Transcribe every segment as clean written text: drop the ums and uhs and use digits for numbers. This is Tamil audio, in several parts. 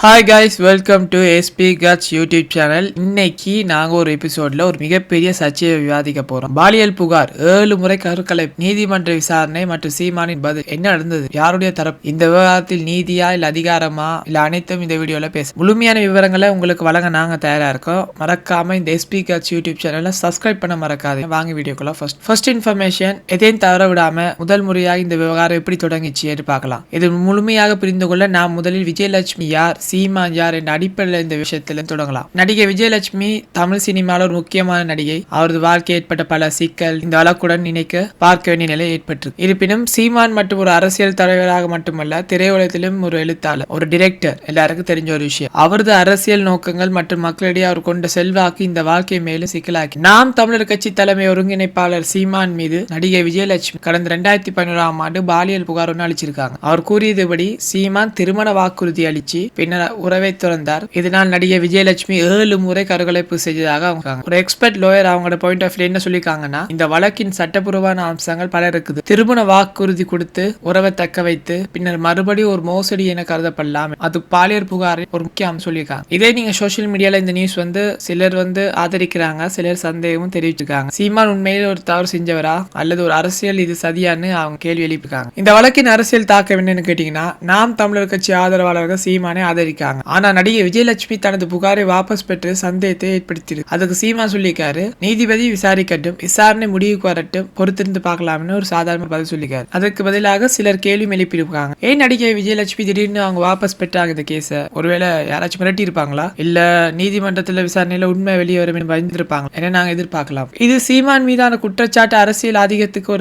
Hi guys, welcome to SP cuts YouTube channel. இன்னைக்கு நாங்கள் ஒரு எபிசோட்ல ஒரு மிகப்பெரிய சர்ச்சையை விவாதிக்க போறோம். பாலியல் புகார், 7 முறை கருக்கலைப்பு, நீதிமன்ற விசாரணை மற்றும் சீமானின் பதில். என்ன நடந்தது? யாருடைய தரப்பு? இந்த விவகாரத்தில் நீதியா இல்ல அதிகாரமா இல்ல அனைத்தும் இந்த வீடியோல பேச. முழுமையான விவரங்களை உங்களுக்கு வழங்க நாங்க தயாரா இருக்கோம். மறக்காம இந்த எஸ்பி கட்ஸ் யூடியூப் சேனலை சப்ஸ்கிரைப் பண்ண மறக்காதீங்க. வாங்க வீடியோக்குள்ள ஃபர்ஸ்ட் இன்ஃபர்மேஷன். எதையும் தவற விடாம முதல் முறையாக இந்த விவகாரம் எப்படி தொடங்கிச்சு பார்க்கலாம். இது முழுமையாக புரிந்து கொள்ள நாம் முதலில் விஜயலட்சுமி யார், சீமான் யார் என்ற அடிப்படையில் இந்த விஷயத்துல தொடங்கலாம். நடிகை விஜயலட்சுமி தமிழ் சினிமாவில் ஒரு முக்கியமான நடிகை. அவரது வாழ்க்கை ஏற்பட்ட பல சிக்கல் இந்த வழக்குடன் நினைக்க பார்க்க வேண்டிய நிலை ஏற்பட்டிருக்கு. இருப்பினும் சீமான் மற்றும் ஒரு அரசியல் தலைவராக மட்டுமல்ல, திரையுலகத்திலும் ஒரு எழுத்தாளர், ஒரு டிரெக்டர், எல்லாருக்கும் தெரிஞ்ச ஒரு விஷயம். அவரது அரசியல் நோக்கங்கள் மற்றும் மக்களிடையே அவர் கொண்ட செல்வாக்கு இந்த வாழ்க்கையை மேலும் சிக்கலாக்கி. நாம் தமிழர் கட்சி தலைமை ஒருங்கிணைப்பாளர் சீமான் மீது நடிகை விஜயலட்சுமி கடந்த 2011ஆம் ஆண்டு பாலியல் புகார் ஒன்று அளிச்சிருக்காங்க. அவர் கூறியதுபடி சீமான் திருமண வாக்குறுதி அளிச்சு பின்னர் உறவை துறந்தார். இதனால் நடிகை விஜயலட்சுமி 7 முறை கருக்கலைப்பு செஞ்சதாக அவங்க ஒரு எக்ஸ்பர்ட் லோயர் அவங்களோட பாயிண்ட் ஆஃப் வியூ என்ன சொல்லிருக்காங்கன்னா, இந்த வழக்கின் சட்டப்பூர்வமான அம்சங்கள் பல இருக்குது. திருமண வாக்குறுதி கொடுத்து உறவை தக்க வைத்து பின்னர் மறுபடியும் ஒரு மோசடி என கருதப்படலாம். அது பாலியல் புகாரின் ஒரு முக்கிய அம்சம் சொல்லியிருக்காங்க. இதே நீங்க சோசியல் மீடியால இந்த நியூஸ் சிலர் ஆதரிக்கிறாங்க, சிலர் சந்தேகமும் தெரிவிச்சிருக்காங்க. சீமான் உண்மையில் ஒரு தவறு செஞ்சவரா அல்லது ஒரு அரசியல் இது சதியான்னு அவங்க கேள்வி எழுப்பியிருக்காங்க. இந்த வழக்கின் அரசியல் தாக்கம் என்னன்னு கேட்டீங்கன்னா, நாம் தமிழர் கட்சி ஆதரவாளர்கள் சீமானை ஆதரிக்காங்க. ஆனா நடிகை விஜயலட்சுமி தனது புகாரை வாபஸ் பெற்று சந்தேகத்தை ஏற்படுத்தியிருக்கு. அதுக்கு சீமான் சொல்லியிருக்காரு, நீதிபதி விசாரிக்கட்டும், விசாரணை முடிவுக்கு வரட்டும், பொறுத்திருந்து பார்க்கலாம்னு ஒரு சாதாரண பதில் சொல்லியிருக்காரு. அதற்கு பதிலாக சிலர் கேள்வி எழுப்பியிருக்காங்க, ஏன் நடிகை விஜயலட்சுமி திடீர்னு அவங்க வாபஸ் பெற்றாங்க இந்த கேஸ? ஒருவேளை யாராச்சும் மிரட்டி இருப்பாங்களா, இல்ல நீதிமன்றத்துல விசாரணையில உண்மை வெளியே வரும் பயந்துருப்பாங்க என நாங்க எதிர்பார்க்கலாம். இது சீமான் மீதான குற்றச்சாட்டு அரசியல் அதிகத்துக்கு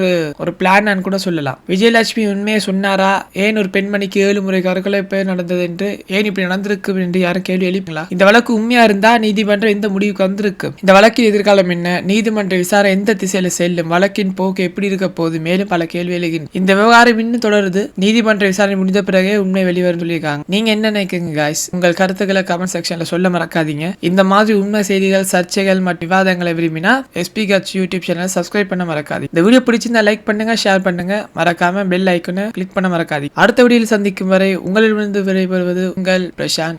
ஒரு பிளான் கூட சொல்லலாம். விஜயலட்சுமி உண்மையை சொன்னாரா? ஏன் ஒரு பெண்மணிக்கு 7 முறை கருக்கலைப்பு நடந்தது என்று, ஏன் இப்படி நடந்திருக்கு என்று யாரும் கேள்வி எழுப்பிங்களா? இந்த வழக்கு உண்மையா இருந்தா நீதிமன்றம் எந்த முடிவுக்கு வந்திருக்கு? இந்த வழக்கின் எதிர்காலம் என்ன? நீதிமன்ற விசாரணை எந்த திசையில செல்லும்? வழக்கின் போக்கு எப்படி இருக்க போகுது? மேலும் பல கேள்வி எழுகின்றன. இந்த விவகாரம் இன்னும் தொடருது. நீதிமன்ற விசாரணை முடிந்த பிறகே உண்மை வெளிவரும் சொல்லியிருக்காங்க. நீங்க என்ன நினைக்கிறீங்க guys? உங்கள் கருத்துக்களை கமெண்ட் செக்ஷன்ல சொல்ல மறக்காதீங்க. இந்த மாதிரி உண்மை செய்திகள், சர்ச்சைகள் மற்றும் விவாதங்களை விரும்பினா எஸ்பி கட்ஸ் யூடியூப் சேனலை சப்ஸ்கிரைப் பண்ண மறக்காதீங்க. இந்த வீடியோ பிடிச்சிருந்தா லைக் பண்ணுங்க, ஷேர் பண்ணுங்க, மறக்காம பெல் ஐக்கனை கிளிக் பண்ண மறக்காதீங்க. அடுத்த வீடியோவில் சந்திக்கும் வரை உங்களிடமிருந்து விடைபெறுவது உங்கள் பிரசாந்த்.